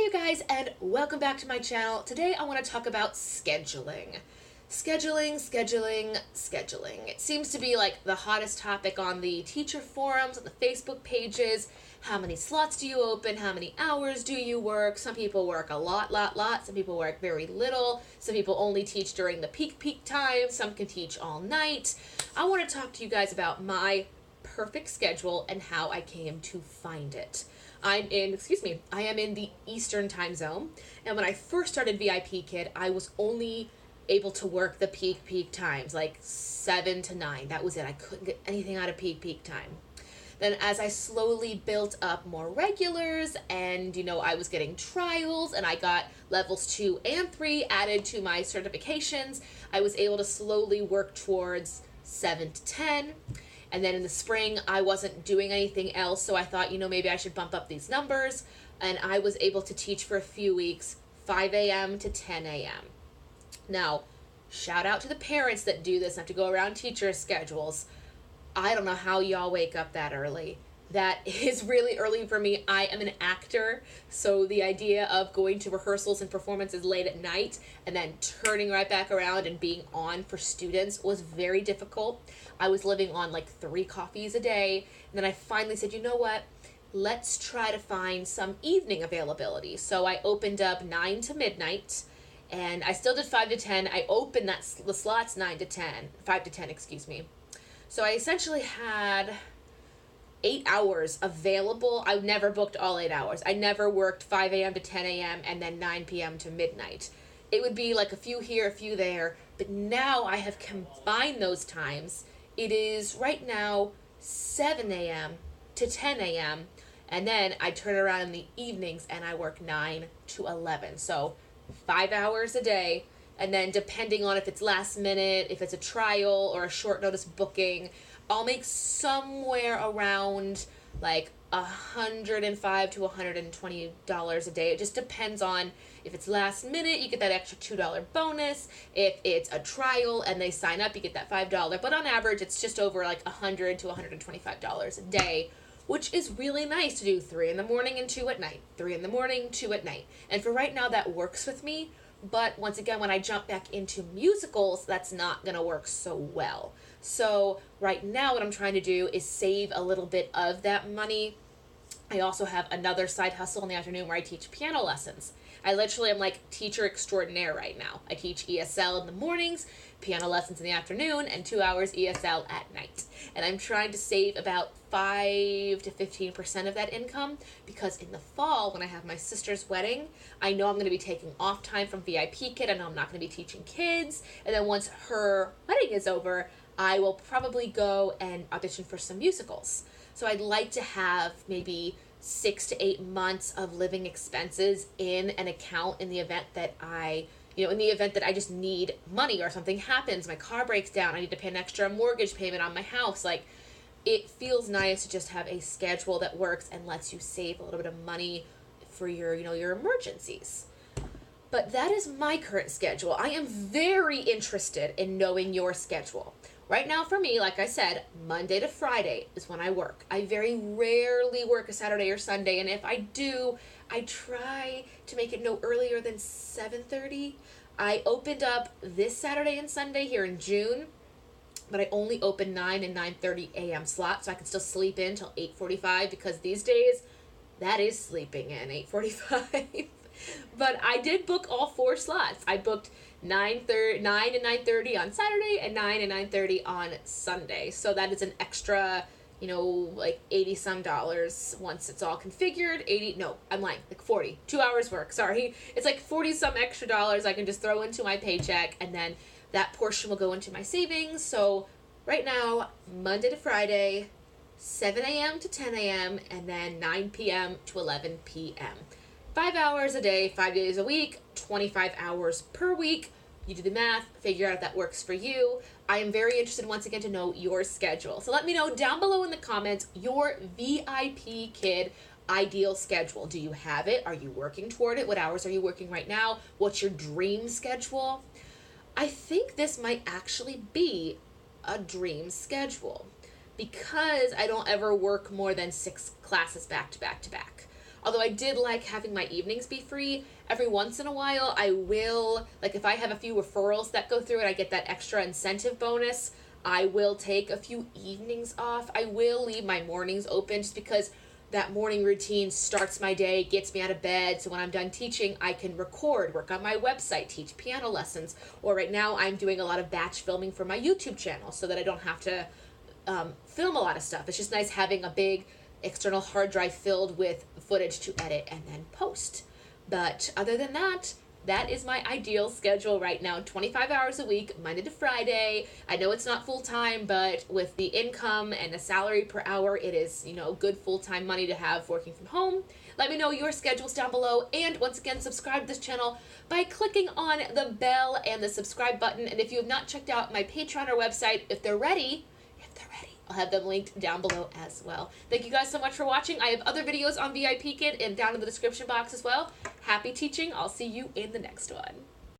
you guys, and welcome back to my channel. Today I want to talk about scheduling. Scheduling. It seems to be like the hottest topic on the teacher forums, on the Facebook pages. How many slots do you open? How many hours do you work? Some people work a lot. Some people work very little. Some people only teach during the peak time. Some can teach all night. I want to talk to you guys about my perfect schedule and how I came to find it. I am in the Eastern time zone, and when I first started VIP Kid, I was only able to work the peak times, like 7 to 9. That was it. I couldn't get anything out of peak time. Then as I slowly built up more regulars and, I was getting trials and I got levels 2 and 3 added to my certifications, I was able to slowly work towards 7 to 10. And then in the spring, I wasn't doing anything else, so I thought, maybe I should bump up these numbers. And I was able to teach for a few weeks, 5 a.m. to 10 a.m. Now, shout out to the parents that do this, not to go around teacher schedules. I don't know how y'all wake up that early. That is really early for me. I am an actor, so the idea of going to rehearsals and performances late at night and then turning right back around and being on for students was very difficult. I was living on like 3 coffees a day, and then I finally said, you know what? Let's try to find some evening availability. So I opened up 9 to midnight, and I still did 5 to 10. I opened the slots 5 to 10, excuse me. So I essentially had 8 hours available. I never booked all 8 hours. I never worked 5 a.m. to 10 a.m. and then 9 p.m. to midnight. It would be like a few here, a few there, but now I have combined those times. It is right now 7 a.m. to 10 a.m. and then I turn around in the evenings and I work 9 to 11. So 5 hours a day, and then depending on if it's last minute, if it's a trial or a short notice booking, I'll make somewhere around like $105 to $120 a day. It just depends on if it's last minute, you get that extra $2 bonus. If it's a trial and they sign up, you get that $5. But on average, it's just over like $100 to $125 a day, which is really nice to do 3 in the morning and 2 at night. 3 in the morning, 2 at night. And for right now, that works with me. But once again, when I jump back into musicals, that's not going to work so well. So right now what I'm trying to do is save a little bit of that money. I also have another side hustle in the afternoon where I teach piano lessons. I literally am like teacher extraordinaire right now. I teach ESL in the mornings, piano lessons in the afternoon, and 2 hours ESL at night. And I'm trying to save about 5 to 15% of that income, because in the fall, when I have my sister's wedding, I know I'm going to be taking off time from VIP Kid. I know I'm not going to be teaching kids. And then once her wedding is over, I will probably go and audition for some musicals. So I'd like to have maybe 6 to 8 months of living expenses in an account in the event that I just need money or something happens, my car breaks down, I need to pay an extra mortgage payment on my house. Like, it feels nice to just have a schedule that works and lets you save a little bit of money for your emergencies. But that is my current schedule. I am very interested in knowing your schedule. Right now for me, like I said, Monday to Friday is when I work. I very rarely work a Saturday or Sunday, and if I do, I try to make it no earlier than 7:30. I opened up this Saturday and Sunday here in June, but I only open 9 and 9:30 a.m. slots, so I can still sleep in till 8:45, because these days, that is sleeping in, 8:45. But I did book all 4 slots. I booked 9 and 9:30 on Saturday and 9 and 9:30 on Sunday. So that is an extra, like $80 some once it's all configured. Like 40. 2 hours work, sorry. It's like 40 some extra dollars I can just throw into my paycheck, and then that portion will go into my savings. So right now, Monday to Friday, 7 a.m. to 10 a.m., and then 9 p.m. to 11 p.m. 5 hours a day, 5 days a week, 25 hours per week. You do the math, figure out if that works for you. I am very interested, once again, to know your schedule. So let me know down below in the comments your VIP Kid ideal schedule. Do you have it? Are you working toward it? What hours are you working right now? What's your dream schedule? I think this might actually be a dream schedule, because I don't ever work more than 6 classes back to back to back. Although I did like having my evenings be free, every once in a while I will, like if I have a few referrals that go through and I get that extra incentive bonus, I will take a few evenings off. I will leave my mornings open just because that morning routine starts my day, gets me out of bed, so when I'm done teaching, I can record, work on my website, teach piano lessons, or right now I'm doing a lot of batch filming for my YouTube channel so that I don't have to film a lot of stuff. It's just nice having a big external hard drive filled with footage to edit and then post. But other than that, that is my ideal schedule right now, 25 hours a week, Monday to Friday. I know it's not full-time, but with the income and the salary per hour, it is, good full-time money to have working from home. Let me know your schedules down below, and once again, subscribe to this channel by clicking on the bell and the subscribe button. And if you have not checked out my Patreon or website, if they're ready, I'll have them linked down below as well. Thank you guys so much for watching. I have other videos on VIPKid and down in the description box as well. Happy teaching. I'll see you in the next one.